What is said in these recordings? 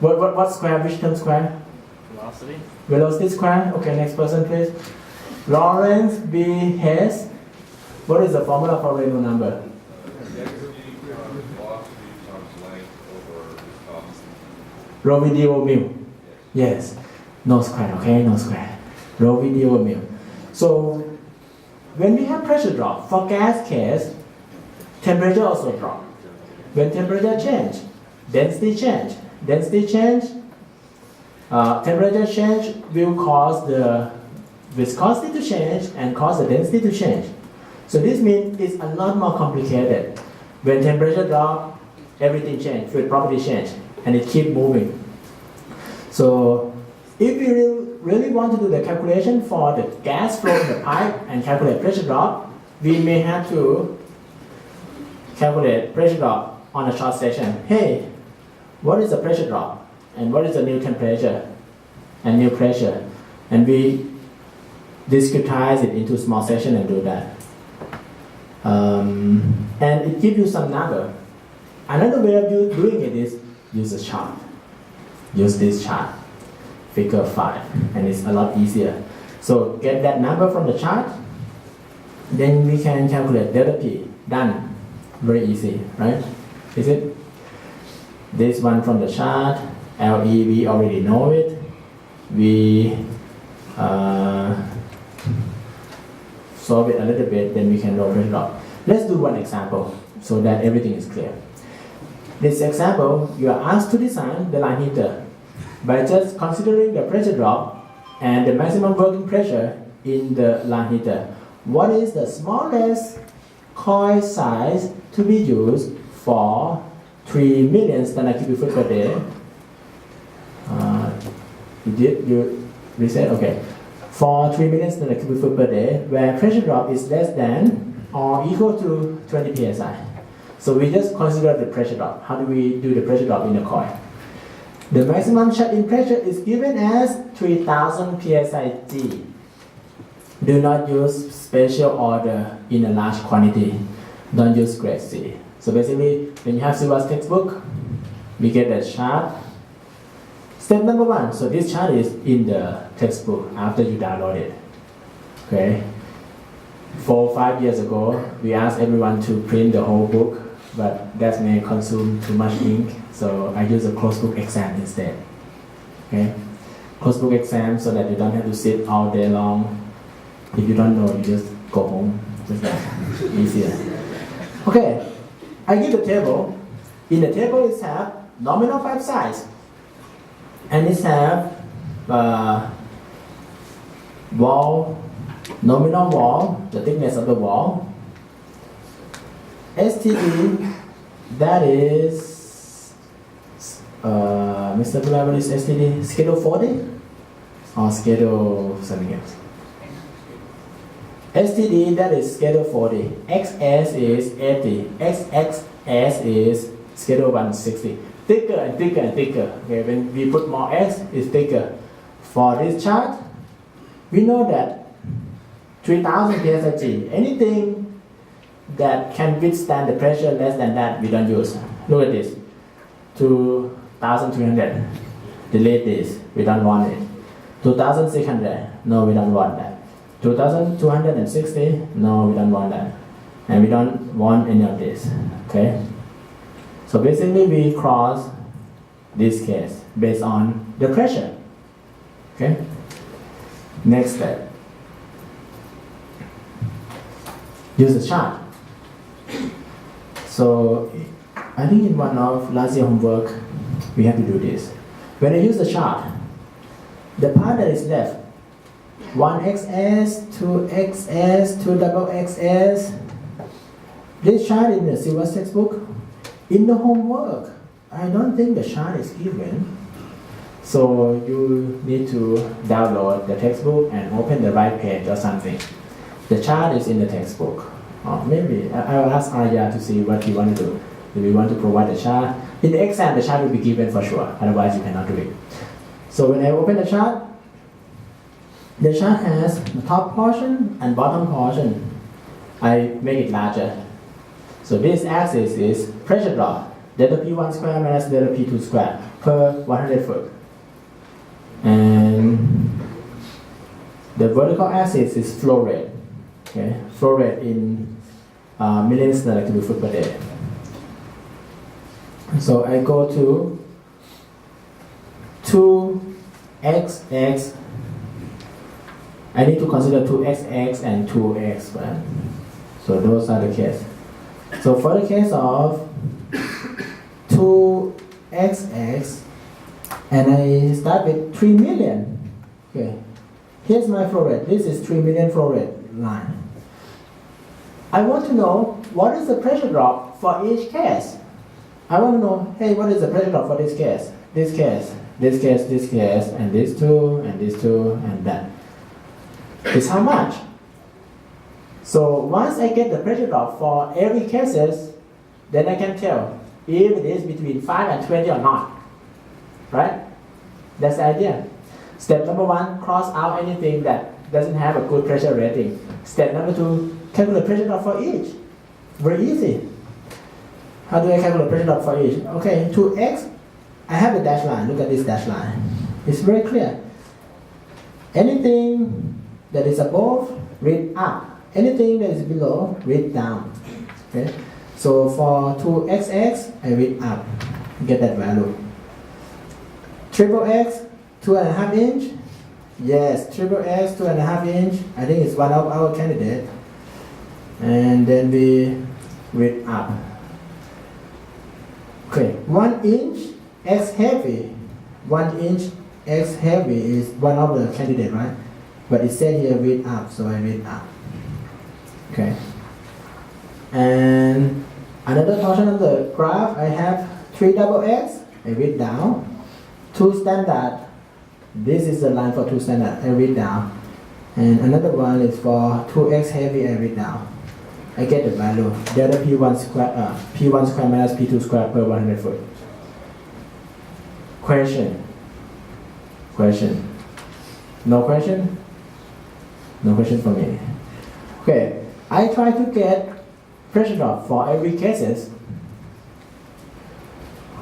What square? Which term square? Velocity. Velocity square. Okay, next person please. Lawrence B. Hess. What is the formula for Reynolds number? Rho V d over mu. Yes. No square, okay? No square. Rho V d over mu. So, when we have pressure drop, for gas case, temperature also drop. When temperature change, density change. Density change, temperature change will cause the viscosity to change and cause the density to change. So this means it's a lot more complicated. When temperature drop, everything change, fluid property change, and it keep moving. So if we really want to do the calculation for the gas flow in the pipe and calculate pressure drop, we may have to calculate pressure drop on a short section. Hey, what is the pressure drop? And what is the new temperature and new pressure? And we discretize it into small section and do that. And it gives you some number. Another way of doing it is use a chart. Use this chart, figure 5, and it's a lot easier. So get that number from the chart, then we can calculate delta P. Done. Very easy, right? Is it? This one from the chart, LE, we already know it. We solve it a little bit, then we can roll it up. Let's do one example so that everything is clear. This example, you are asked to design the line heater by just considering the pressure drop and the maximum working pressure in the line heater. What is the smallest coil size to be used for 3 million standard cubic foot per day? You reset? Okay. For 3 million standard cubic foot per day, where pressure drop is less than or equal to 20 psi. So we just consider the pressure drop. How do we do the pressure drop in the coil? The maximum shut-in pressure is given as 3000 psi G. Do not use special order in a large quantity. Don't use grade C. So basically, when you have Silva's textbook, we get the chart. Step number 1. So this chart is in the textbook after you download it. Okay. 4 or 5 years ago, we asked everyone to print the whole book, but that may consume too much ink, so I use a closed book exam instead. Okay, closed book exam so that you don't have to sit all day long. If you don't know, you just go home. Just that easier. Okay, I give the table. In the table, it has nominal pipe size, and it has wall. Nominal wall, the thickness of the wall. STD, that is, Mr. Bula, what is STD? Schedule 40 or schedule something else? STD, that is schedule 40. XS is 80. XXS is schedule 160. Thicker and thicker and thicker. Okay, when we put more S, it's thicker. For this chart, we know that 3000 psi. Anything that can withstand the pressure less than that, we don't use. Look at this. 2300. Delete this. We don't want it. 2600. No, we don't want that. 2260. No, we don't want that. And we don't want any of this. Okay? So basically, we cross this case based on the pressure. Okay? Next step. Use the chart. So I think in one of last year homework, we have to do this. When I use the chart, the part that is left, 1XS, 2XS, 2XXS, this chart in the Silva's textbook. In the homework, I don't think the chart is given. So you need to download the textbook and open the right page or something. The chart is in the textbook. Maybe I will ask Arya to see what you want to do. Do we want to provide the chart? In the exam, the chart will be given for sure. Otherwise, you cannot do it. So when I open the chart has the top portion and bottom portion. I make it larger. So this axis is pressure drop. delta P1 square minus delta P2 square per 100 foot. And the vertical axis is flow rate. Okay, flow rate in millions standard cubic foot per day. So I go to 2xx. I need to consider 2xx and 2x, right? So those are the case. So for the case of 2xx, and I start with 3 million. Okay, here's my flow rate. This is 3 million flow rate line. I want to know what is the pressure drop for each case. I want to know, hey, what is the pressure drop for this case, this case, this case, this case, and these two, and these two, and that. It's how much? So once I get the pressure drop for every cases, then I can tell if it is between 5 and 20 or not. Right? That's the idea. Step number 1, cross out anything that doesn't have a good pressure rating. Step number 2, calculate pressure drop for each. Very easy. How do I calculate pressure drop for each? Okay, 2x, I have the dash line. Look at this dash line. It's very clear. Anything that is above, read up. Anything that is below, read down. Okay? So for 2xx, I read up. Get that value. Triple X, 2.5 inch. Yes, triple X, 2.5 inch. I think it's one of our candidate. And then we read up. Okay, 1 inch X heavy. 1 inch X heavy is one of the candidate, right? But it said here read up, so I read up. Okay. And another portion of the graph, I have 3 double X, I read down. 2 standard, this is the line for 2 standard, I read down. And another one is for 2x heavy, I read down. I get the value, delta P1 square, P1 square minus P2 square per 100 foot. Question? Question? No question? No question for me. Okay, I try to get pressure drop for every cases.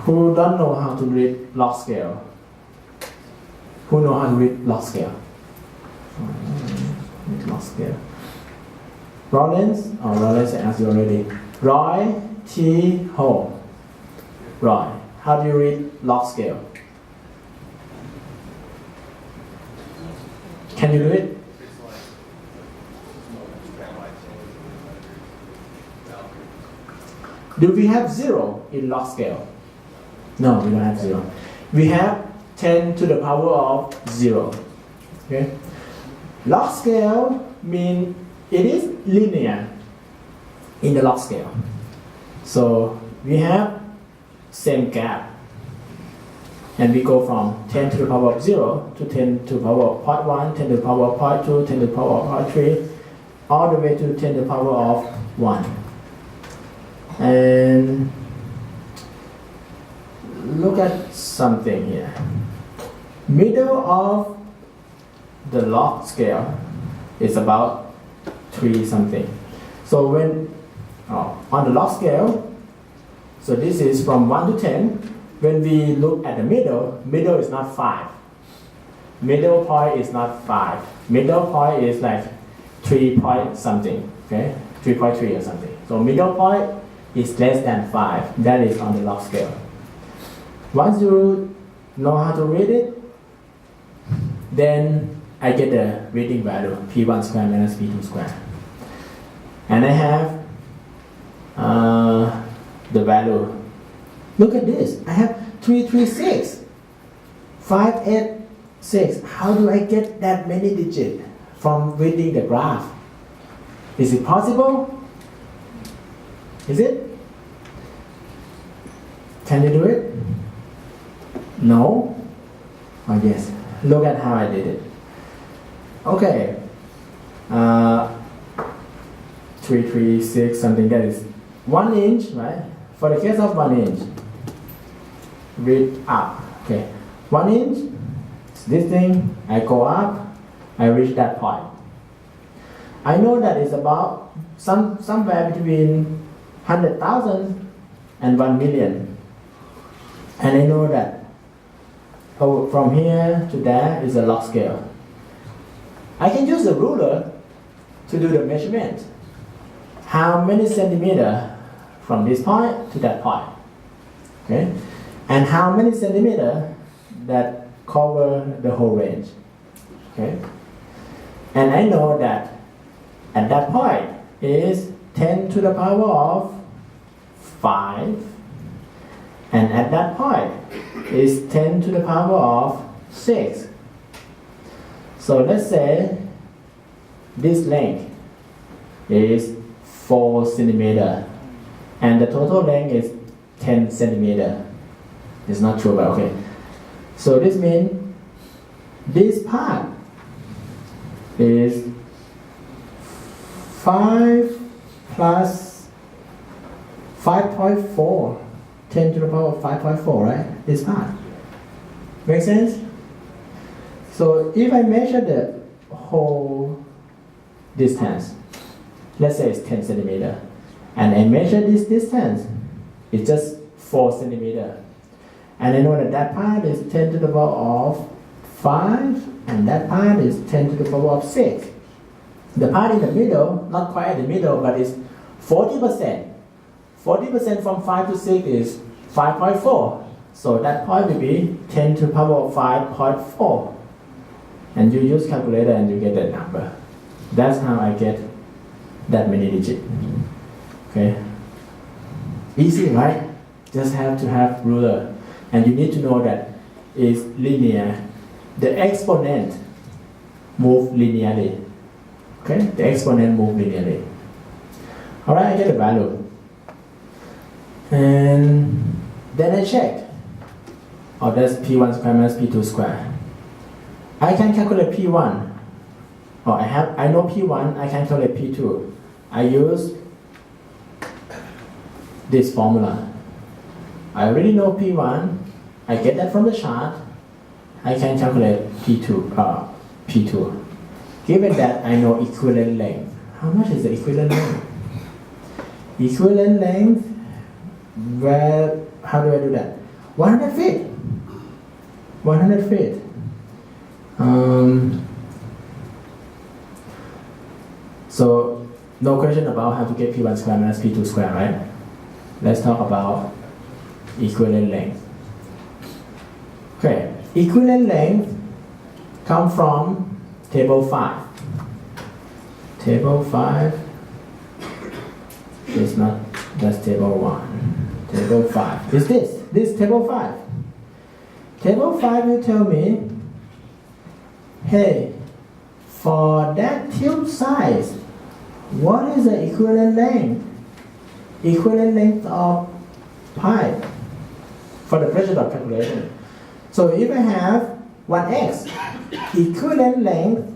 Who don't know how to read log scale? Who know how to read log scale? Log scale. Rollins? Oh, Rollins I asked you already. Roy T. Ho. Roy, how do you read log scale? Can you do it? Do we have 0 in log scale? No, we don't have 0. We have 10 to the power of 0. Okay? Log scale means it is linear in the log scale. So we have same gap. And we go from 10 to the power of 0 to 10 to the power of 0.1, 10 to the power of 0.2, 10 to the power of 0.3, all the way to 10 to the power of 1. And look at something here. Middle of the log scale is about 3 something. So when on the log scale, so this is from 1 to 10. When we look at the middle, middle is not 5. Middle point is not 5. Middle point is like 3 point something. Okay, 3.3 or something. So middle point is less than 5. That is on the log scale. Once you know how to read it, then I get the reading value P1 square minus P2 square. And I have the value. Look at this. I have 336, 586. How do I get that many digits from reading the graph? Is it possible? Is it? Can you do it? No? Oh yes. Look at how I did it. Okay. 336 something, that is 1 inch, right? For the case of 1 inch, read up. Okay. 1 inch, this thing, I go up, I reach that point. I know that it's about somewhere between 100,000 and 1 million. And I know that from here to there is a log scale. I can use a ruler to do the measurement. How many centimeter from this point to that point? Okay? And how many centimeter that cover the whole range? Okay? And I know that at that point is 10 to the power of 5, and at that point is 10 to the power of 6. So let's say this length is 4 centimeter and the total length is 10 centimeter. It's not true, but okay. So this means this part is 5 plus 5.4, 10 to the power of 5.4, right? This part. Make sense? So if I measure the whole distance, let's say it's 10 centimeter, and I measure this distance, it's just 4 centimeter. And I know that that part is 10 to the power of 5, and that part is 10 to the power of 6. The part in the middle, not quite at the middle, but it's 40%. 40% from 5 to 6 is 5.4. So that point will be 10 to the power of 5.4. And you use calculator and you get that number. That's how I get that many digits. Okay? Easy, right? Just have to have ruler. And you need to know that it's linear. The exponent move linearly. Okay? The exponent move linearly. Alright, I get the value. And then I check. Oh, that's P1 square minus P2 square. I can calculate P1. Oh, I know P1, I can calculate P2. I use this formula. I already know P1. I get that from the chart. I can calculate P2. Given that I know equivalent length. How much is the equivalent length? Equivalent length, how do I do that? 100 feet. 100 feet. So, no question about how to get P1 square minus P2 square, right? Let's talk about equivalent length. Okay, equivalent length come from table 5. Table 5 is not, that's table 1. Table 5 is this table 5. Table 5 will tell me, hey, for that tube size, what is the equivalent length? Equivalent length of pipe for the pressure drop calculation. So if I have 1x, equivalent length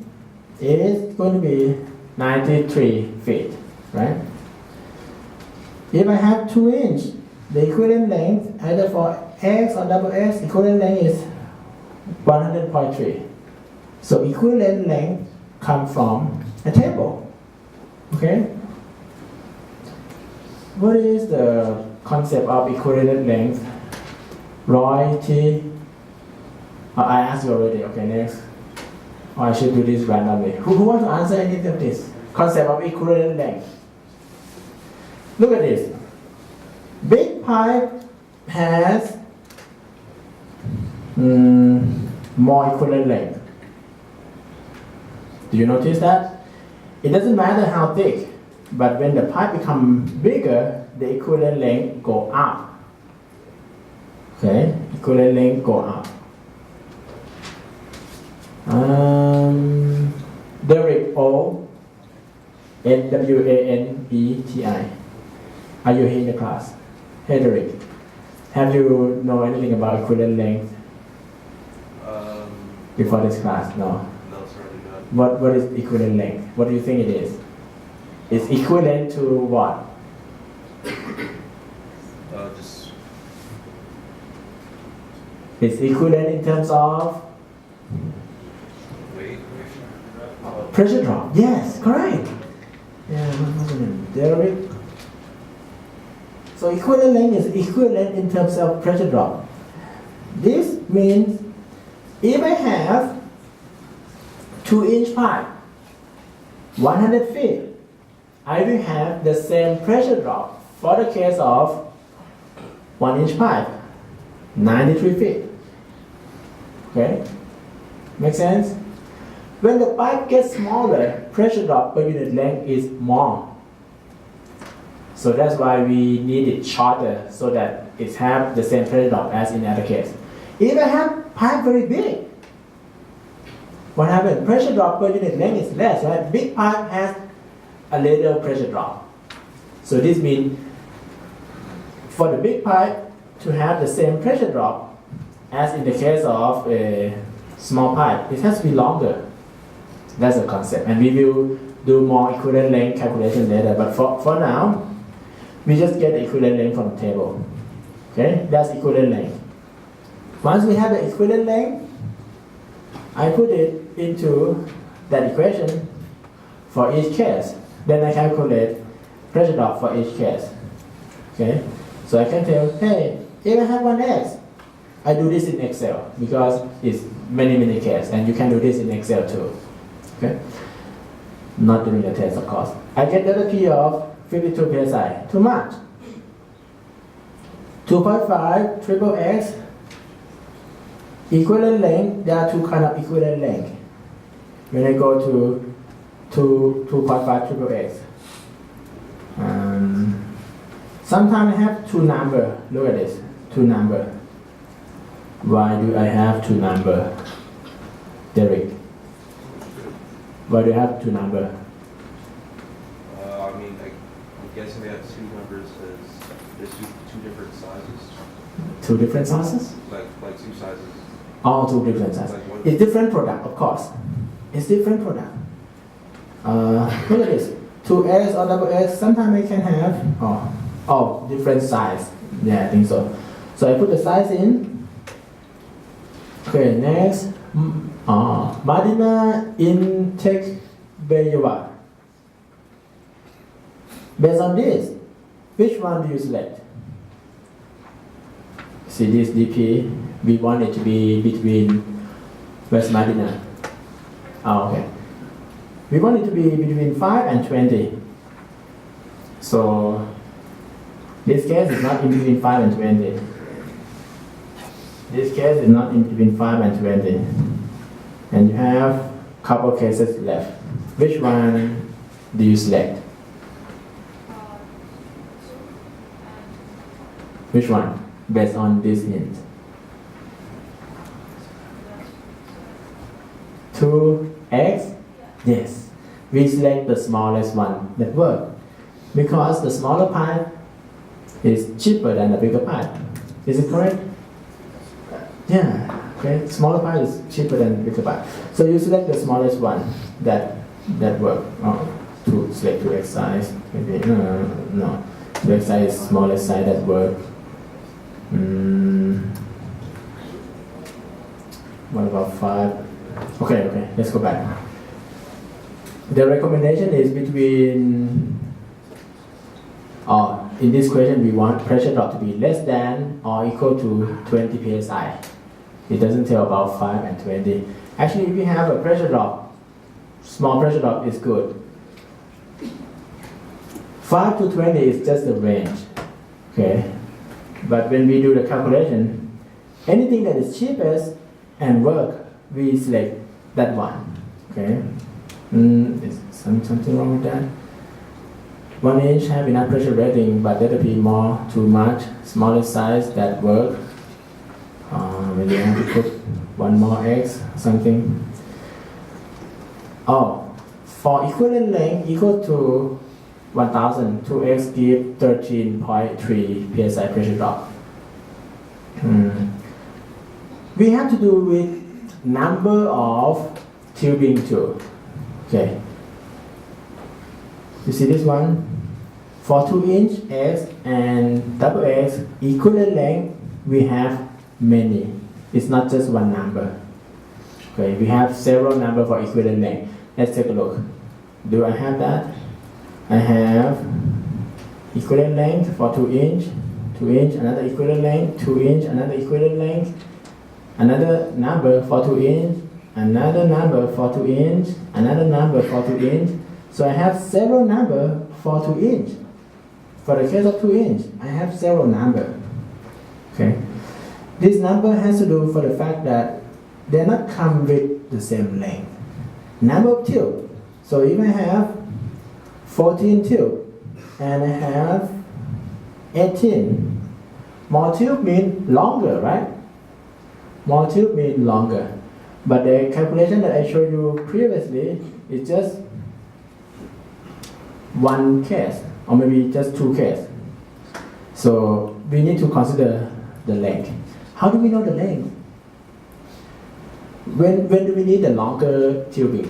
is going to be 93 feet, right? If I have 2 inch, the equivalent length either for x or double x, equivalent length is 100.3. So equivalent length comes from a table. Okay? What is the concept of equivalent length? Roy T. I asked you already. Okay, next. Or I should do this randomly. Who wants to answer any of this? Concept of equivalent length. Look at this. Big pipe has more equivalent length. Do you notice that? It doesn't matter how thick, but when the pipe becomes bigger, the equivalent length go up. Okay, equivalent length go up. Derek O. N-W-A-N-E-T-I. Are you here in the class? Hey Derek, have you know anything about equivalent length before this class? No. No, certainly not. What is equivalent length? What do you think it is? It's equivalent to what? Just It's equivalent in terms of weight. pressure drop. Yes, correct. Yeah, what was the name? Derek. So equivalent length is equivalent in terms of pressure drop. This means if I have 2-inch pipe, 100 feet, I will have the same pressure drop for the case of 1-inch pipe, 93 feet. Okay? Make sense? When the pipe gets smaller, pressure drop per unit length is more. So that's why we need it shorter so that it have the same pressure drop as in other case. If I have pipe very big, what happens? Pressure drop per unit length is less, right? Big pipe has a little pressure drop. So this means for the big pipe to have the same pressure drop as in the case of a small pipe, it has to be longer. That's the concept. And we will do more equivalent length calculation later. But for now, we just get the equivalent length from the table. Okay, that's equivalent length. Once we have the equivalent length, I put it into that equation for each case. Then I calculate pressure drop for each case. Okay, so I can tell, hey, if I have 1x, I do this in Excel because it's many cases, and you can do this in Excel too. Okay, not during the test, of course. I get delta P of 52 psi. Too much. 2.5 triple X equivalent length. There are two kind of equivalent length. When I go to 2.5 triple X, sometimes I have two number. Look at this, two number. Why do I have two number, Derek? Why do you have two number? I mean, I'm guessing they have two numbers as there's two different sizes. Two different sizes? Like two sizes. Oh, two different sizes. Like It's different product, of course. It's different product. Look at this. 2X or double X, sometimes I can have different size. Yeah, I think so. So I put the size in. Okay, next. Madina intake Bayeva. Based on this, which one do you select? See this DP, we want it to be between West Madina. Okay. We want it to be between 5 and 20. So this case is not in between 5 and 20. This case is not in between 5 and 20. And you have a couple cases left. Which one do you select? Which one? Based on this hint. 2x? Yes. We select the smallest one that works. Because the smaller pipe is cheaper than the bigger pipe. Is it correct? Yeah. Okay. Smaller pipe is cheaper than bigger pipe. So you select the smallest one that works. To select 2x size. Maybe no. 2x size is smallest size that works. What about 5? Okay, let's go back. The recommendation is between, in this question we want pressure drop to be less than or equal to 20 psi. It doesn't tell about 5 and 20. Actually, if you have a pressure drop, small pressure drop is good. 5 to 20 is just the range. Okay. But when we do the calculation, anything that is cheapest and work, we select that one. Okay. Is something wrong with that? 1 inch have enough pressure rating, but delta P more too much. Smaller size that work. Maybe I have to put one more X something. For equivalent length equal to 1000, 2x give 13.3 psi pressure drop. We have to do with number of tubing too. Okay. You see this one? For 2-inch X and double X equivalent length, we have many. It's not just one number. Okay, we have several numbers for equivalent length. Let's take a look. Do I have that? I have equivalent length for 2-inch, 2-inch, another equivalent length, 2-inch, another equivalent length, another number for 2 inch, another number for 2 inch, another number for 2 inch. So I have several numbers for 2 inch. For the case of 2 inch, I have several numbers. Okay. This number has to do for the fact that they not come with the same length. Number of tube. So if I have 14 tube and I have 18, more tube means longer, right? More tube means longer. But the calculation that I showed you previously is just one case, or maybe just 2 cases. So we need to consider the length. How do we know the length? When do we need the longer tubing?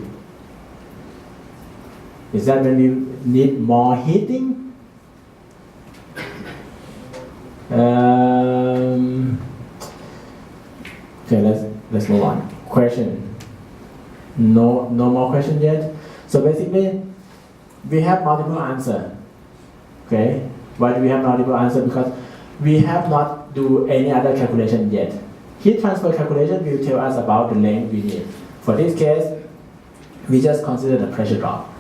Is that when we need more heating? Okay, let's move on. Question. No more question yet. So basically, we have multiple answers. Okay. Why do we have multiple answers? Because we have not do any other calculation yet. Heat transfer calculation will tell us about the length we need. For this case, we just consider the pressure drop.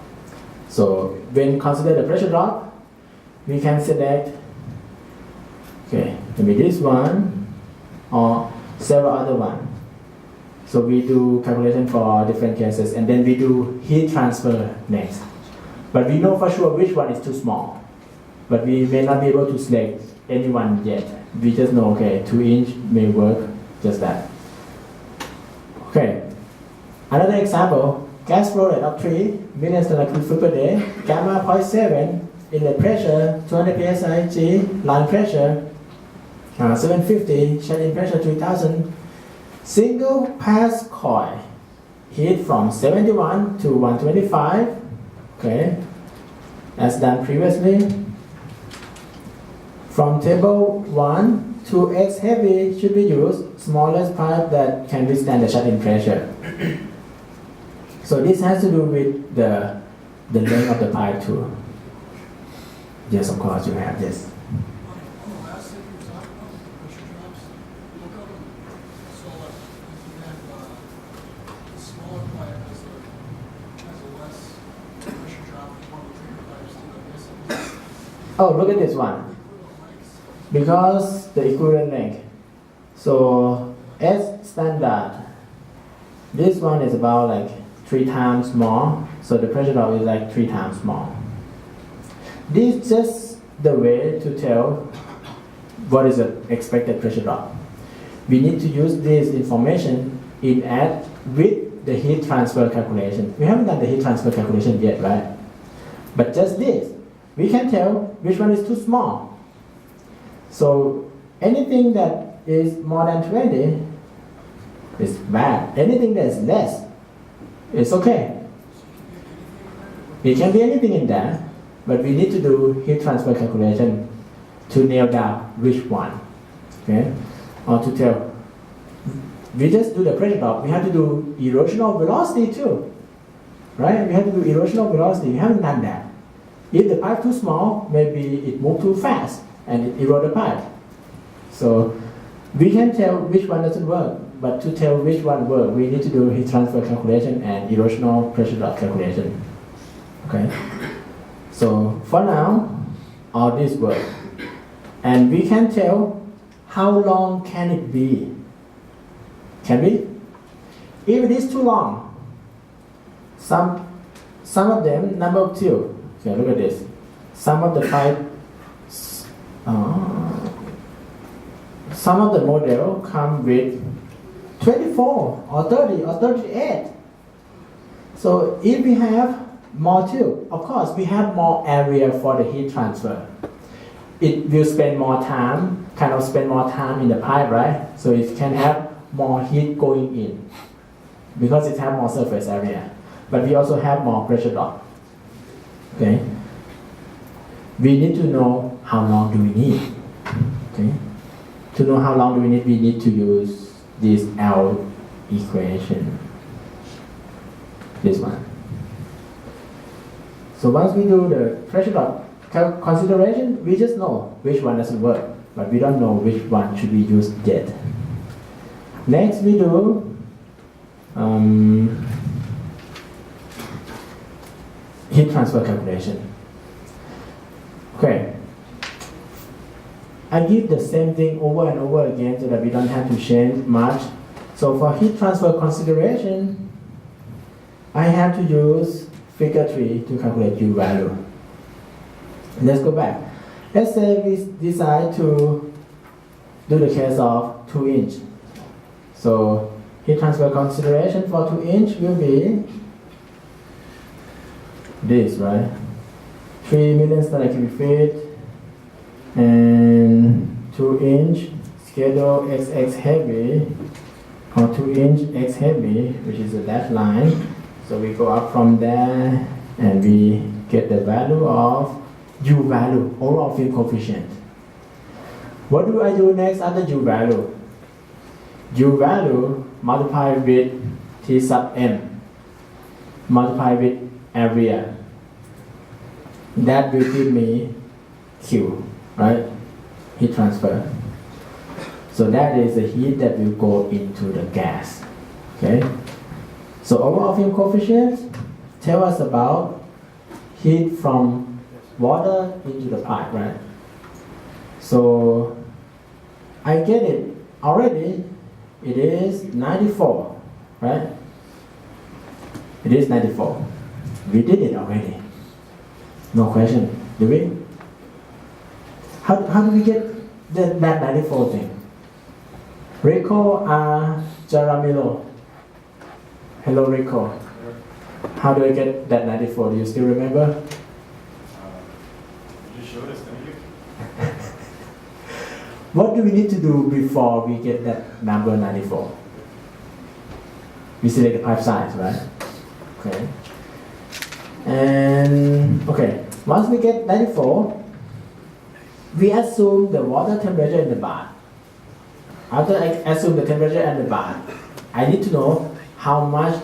So when consider the pressure drop, we can select, okay, maybe this one or several other ones. So we do calculation for different cases and then we do heat transfer next. But we know for sure which one is too small. But we may not be able to select anyone yet. We just know, okay, 2 inch may work, just that. Okay, another example, gas flow rate of 3 million standard cubic foot per day, gamma 0.7, inlet pressure 200 psi, G, line pressure 750, shut-in pressure 3000, single pass coil, heat from 71 to 125, okay, as done previously. From table 1, 2x heavy should be used, smallest pipe that can withstand the shut-in pressure. So this has to do with the length of the pipe too. Yes, of course you have this. On the last thing you were talking about, pressure drops, look up them. So like, you have the smaller pipe has a less pressure drop than one of the bigger pipes too, I guess. Oh, look at this one. Because the equivalent length. So S standard, this one is about like 3 times more. So the pressure drop is like 3 times more. This is just the way to tell what is the expected pressure drop. We need to use this information in add with the heat transfer calculation. We haven't done the heat transfer calculation yet, right? But just this, we can tell which one is too small. So anything that is more than 20 is bad. Anything that is less is okay. It can be anything in there, but we need to do heat transfer calculation to nail down which one. Okay? Or to tell, we just do the pressure drop. We have to do erosional velocity too. Right? We have to do erosional velocity. We haven't done that. If the pipe too small, maybe it moved too fast and it erode the pipe. So we can tell which one doesn't work, but to tell which one works, we need to do heat transfer calculation and erosional pressure drop calculation. Okay? So for now, all this work. And we can tell how long can it be. Can we? If it is too long, some of them, number of tube. Okay, look at this. Some of the pipe, some of the model come with 24 or 30 or 38. So if we have more tube, of course we have more area for the heat transfer. It will spend more time, spend more time in the pipe, right? So it can have more heat going in because it has more surface area. But we also have more pressure drop. Okay? We need to know how long do we need. Okay? To know how long do we need to use this L equation. This one. So once we do the pressure drop consideration, we just know which one doesn't work, but we don't know which one should be used yet. Next we do heat transfer calculation. Okay. I give the same thing over and over again so that we don't have to change much. So for heat transfer consideration, I have to use figure 3 to calculate U value. Let's go back. Let's say we decide to do the case of 2 inch. So heat transfer consideration for 2 inch will be this, right? 3 million standard cubic feet and 2 inch schedule XX heavy or 2 inch X heavy, which is a dashed line. So we go up from there and we get the value of U value, overall field coefficient. What do I do next after U value? U value multiplied with T sub M, multiplied with area. That will give me Q, right? Heat transfer. So that is the heat that will go into the gas. Okay? So overall field coefficient tell us about heat from water into the pipe, right? So I get it already. It is 94, right? It is 94. We did it already. No question, do we? How do we get that 94 thing? Rico Jaramillo. Hello, Rico. How do I get that 94? Do you still remember? You showed us, didn't you? What do we need to do before we get that number 94? We select the pipe size, right? Okay. And okay, once we get 94, we assume the water temperature in the bath. After I assume the temperature in the bath, I need to know how much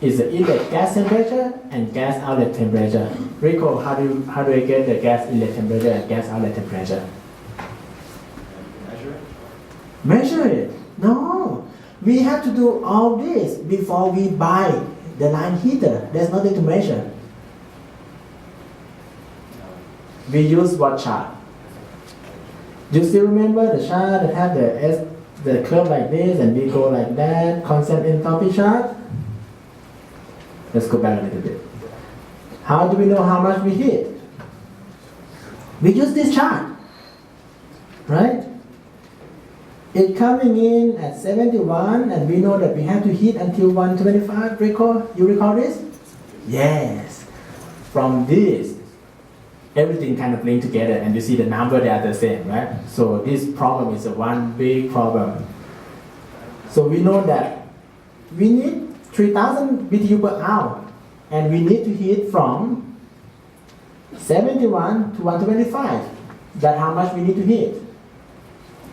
is the inlet gas temperature and gas outlet temperature. Rico, how do I get the gas inlet temperature and gas outlet temperature? Measure it? Measure it? No. We have to do all this before we buy the line heater. There's nothing to measure. We use what chart? Do you still remember the chart that had the curve like this and we go like that, constant enthalpy chart? Let's go back a little bit. How do we know how much we heat? We use this chart, right? It coming in at 71 and we know that we have to heat until 125. You recall this? Yes. From this, everything kind of linked together and you see the number, they are the same, right? So this problem is a one big problem. So we know that we need 3000 BTU per hour and we need to heat from 71 to 125. That's how much we need to heat.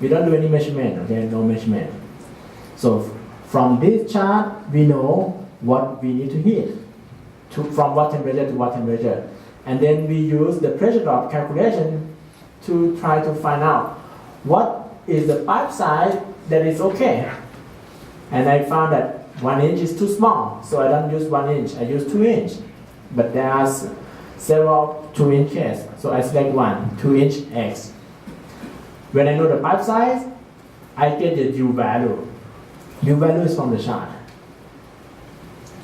We don't do any measurement, okay? No measurement. So from this chart, we know what we need to heat. From what temperature to what temperature. And then we use the pressure drop calculation to try to find out what is the pipe size that is okay. And I found that 1 inch is too small, so I don't use 1 inch, I use 2 inch. But there are several 2 inch cases, so I select 2 inch X. When I know the pipe size, I get the U value. U value is from the chart.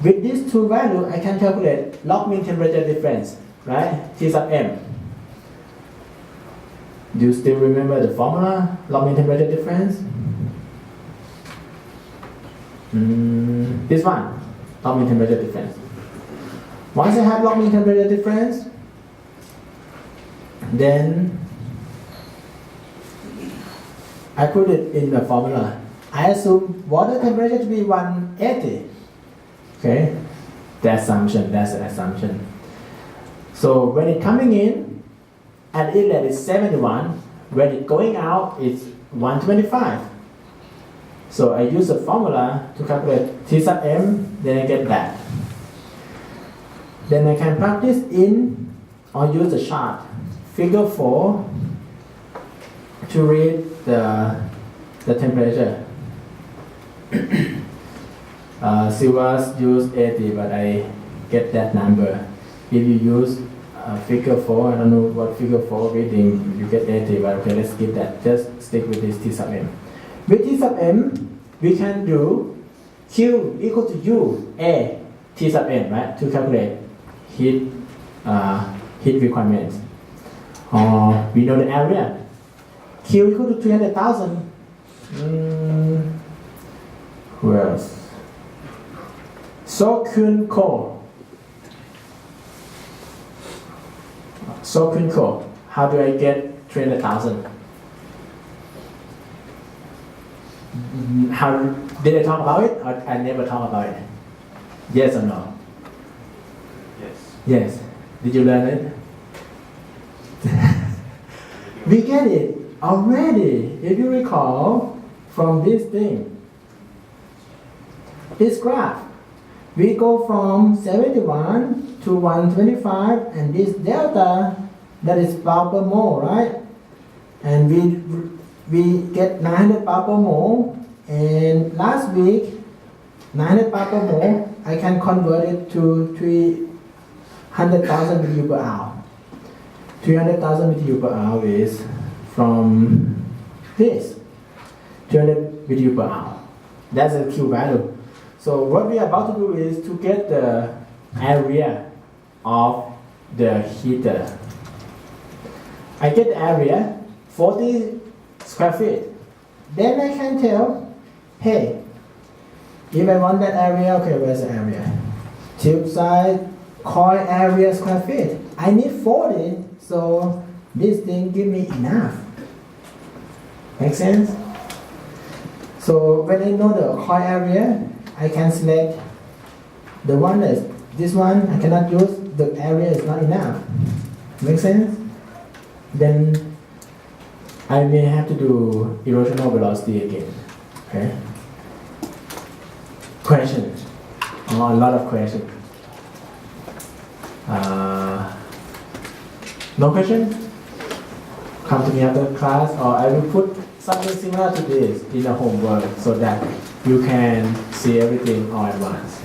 With these two values, I can calculate log mean temperature difference, right? T sub M. Do you still remember the formula? Log mean temperature difference? This one, log mean temperature difference. Once I have log mean temperature difference, then I put it in the formula. I assume water temperature to be 180. Okay, that's the assumption. So when it coming in, at inlet is 71. When it going out, it's 125. So I use the formula to calculate T sub M, then I get that. Then I can plug this in or use the chart, figure 4, to read the temperature. Silvers use 80, but I get that number. If you use figure 4, I don't know what figure 4 reading, you get 80, but okay, let's skip that. Just stick with this T sub m. With T sub m, we can do Q equal to U, A, T sub n, right? To calculate heat requirements. We know the area. Q equal to 300,000. Who else? Sokun Ko. Sokun Ko. How do I get 300,000? How did I talk about it, or I never talk about it? Yes or no? Yes. Yes. Did you learn it? We get it already. If you recall from this thing, this graph, we go from 71 to 125, and this delta, that is power per mole, right? And we get 900 power per mole, and last week 900 power per mole, I can convert it to 300,000 BTU per hour. 300,000 BTU per hour is from this 300 BTU per hour. That's the Q value. So what we are about to do is to get the area of the heater. I get the area 40 square feet. Then I can tell, hey, if I want that area, okay, where's the area? Tube size, coil area square feet. I need 40, so this thing give me enough. Make sense? So when I know the coil area, I can select the one that's this one I cannot use, the area is not enough. Make sense? Then I may have to do erosional velocity again. Okay? Questions? Oh, a lot of questions. No question? Come to me after class, or I will put something similar to this in a homework so that you can see everything all at once.